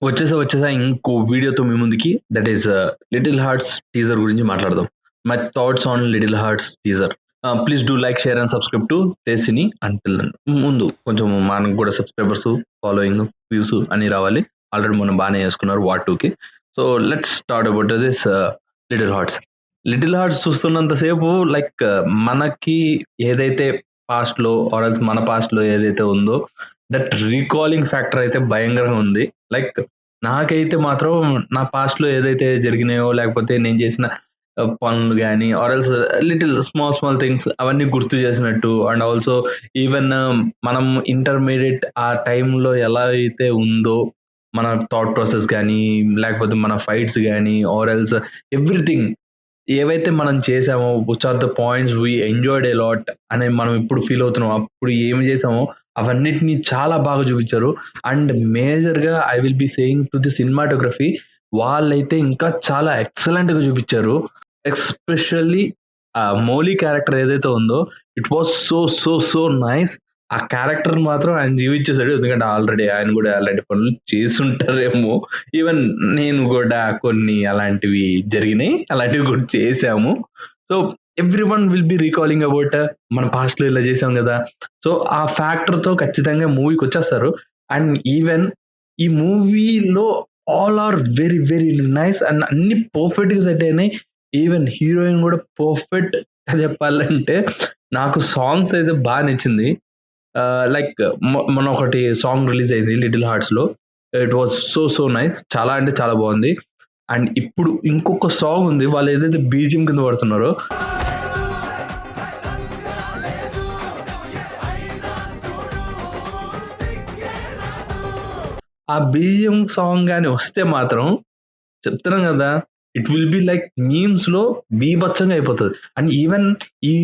వచ్చేసా ఇంకో వీడియోతో మీ ముందుకి. That is 'Little Hearts' teaser గురించి మాట్లాడదాం. My thoughts on 'Little Hearts' teaser. Please do like, share and subscribe to తేసిని అంటిల్ దెన్. ముందు కొంచెం మనకు కూడా సబ్స్క్రైబర్స్, ఫాలోయింగ్, వ్యూస్ అన్నీ రావాలి. ఆల్రెడీ మొన్న బానే చేసుకున్నారు వార్ 2కి. So let's start about this 'Little Hearts'. 'Little Hearts' చూస్తున్నంత సేపు లైక్ మనకి ఏదైతే పాస్ట్‌లో ఆర్ ఎల్స్ మన పాస్ట్‌లో ఏదైతే ఉందో దట్ రీకాలింగ్ ఫ్యాక్టర్ అయితే భయంకరంగా ఉంది. లైక్ నాకైతే మాత్రం నా పాస్ట్‌లో ఏదైతే జరిగినాయో లేకపోతే నేను చేసిన పనులు గాని or else little small things అవన్నీ గుర్తు చేసినట్టు అండ్ ఆల్సో ఈవెన్ మనం ఇంటర్మీడియేట్ ఆ టైంలో ఎలా అయితే ఉందో మన థాట్ ప్రాసెస్ గాని, లేకపోతే మన ఫైట్స్ గాని ఆర్ ఎల్స్ ఎవ్రీథింగ్ ఏవైతే మనం చేసామో which are the points we enjoyed a lot అని మనం ఇప్పుడు ఫీల్ అవుతున్నాం. అప్పుడు ఏమి చేసామో అవన్నిటిని చాలా బాగా చూపించారు. అండ్ మేజర్‌గా I will be saying to the cinematography వాళ్ళైతే ఇంకా చాలా ఎక్సలెంట్‌గా చూపించారు. ఎస్పెషల్లీ మౌలి క్యారెక్టర్ ఏదైతే ఉందో ఇట్ వాస్ సో నైస్. ఆ క్యారెక్టర్‌ని మాత్రం ఆయన జీవించేసాడు. ఎందుకంటే ఆల్రెడీ ఆయన కూడా అలాంటి పనులు చేసుంటారేమో. ఈవెన్ నేను గూడా కొన్ని అలాంటివి జరిగినాయి. అలాంటివి కూడా చేశాము. So, everyone will be recalling about మన పాస్ట్‌లో ఇలా చేసాం గదా! సో, ఆ ఫ్యాక్టర్‌తో ఖచ్చితంగా మూవీకొచ్చేస్తారు. అండ్ ఈవెన్ ఈ మూవీలో all are very nice and అన్నీ పర్ఫెక్ట్‌గా సెట్ అయినాయి. ఈవెన్ హీరోయిన్ గూడా పర్ఫెక్ట్‌గా చెప్పాలంటే నాకు సాంగ్స్ అయితే బా నచ్చింది. లైక్ మొన్న ఒకటి సాంగ్ రిలీజ్ అయింది 'లిటిల్ హార్ట్స్‌లో'. It was so nice. చాలా అంటే చాలా బావుంది. అండ్ ఇప్పుడు ఇంకొక సాంగ్ ఉంది. వాళ్ళు ఏదైతే బీజీఎం కింద వాడుతున్నారో ఆ బీజీఎం సాంగ్ గాని వస్తే మాత్రం చెప్తున్నాం గదా! ఇట్ విల్ బి లైక్ మీమ్స్‌లో బీభత్సంగా అయిపోతది. అండ్ ఈవెన్ ఈ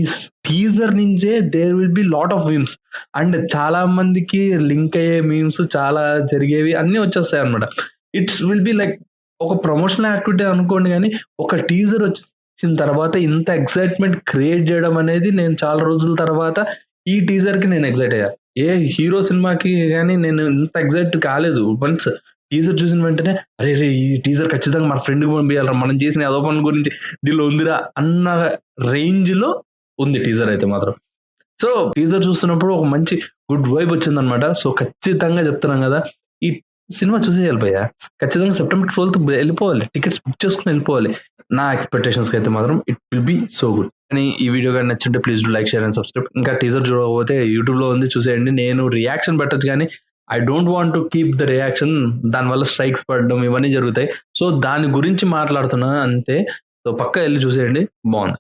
టీజర్ నుంచే there will be lot of memes. And చాలా మందికి లింక్ అయ్యే మీమ్స్ చాలా జరిగేవి అన్నీ వచ్చేస్తాయన్నమాట. ఇట్స్ విల్ బి లైక్ ఒక ప్రమోషనల్ యాక్టివిటీ అనుకోండి గానీ, ఒక టీజర్ వచ్చిన తర్వాత ఇంత ఎక్సైట్‌మెంట్ క్రియేట్ చేయడం అనేది నేను చాలా రోజుల తర్వాత ఈ టీజర్‌కి నేను ఎక్సైట్ అయ్యా. ఏ హీరో సినిమాకి గాని నేను ఇంత ఎక్సైట్ కాలేదు. వన్స్ టీజర్ చూసిన వెంటనే అరెరే! ఈ టీజర్ ఖచ్చితంగా మన ఫ్రెండ్‌కి పంపియాలిరా. మనం చేసిన ఎదవ పనుల గురించి దీనిలో ఉందిరా అన్న రేంజ్‌లో ఉంది టీజర్ అయితే మాత్రం. సో, టీజర్ చూస్తున్నప్పుడు ఒక మంచి గుడ్ వైబ్ వచ్చిందనమాట. సో, ఖచ్చితంగా చెప్తున్నాం గదా! ఈ సినిమా చూసేయాలి భయ్యా. ఖచ్చితంగా సెప్టెంబర్ 12థ్ ఎళ్ళిపోవాలి. టికెట్స్ బుక్ చేసుకొని ఎళ్ళిపోవాలి. నా ఎక్స్‌పెక్టేషన్స్‌కి అయితే మాత్రం it will be so good. కానీ ఈ వీడియో గాని నచ్చుంటే please do like, share and subscribe. ఇంకా టీజర్ చూడకపోతే యూట్యూబ్‌లో ఉంది చూసేయండి. నేను రియాక్షన్ పెట్టొచ్చు గానీ I don't want to keep the reaction. దానివల్ల స్ట్రైక్స్ పడడం ఇవన్నీ జరుగుతాయి. సో, దాని గురించి మాట్లాడుతున్నా అంతే. సో, పక్కా ఎళ్లి చూసేయండి. బావుంది.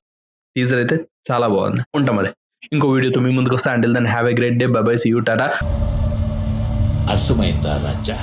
టీజర్ అయితే చాలా బావుంది. ఉంటా మరి. ఇంకో వీడియోతో మీ ముందుకొస్తా. Until then have a great day. Bye bye. See you. Tata. అర్థమైందా రాజా?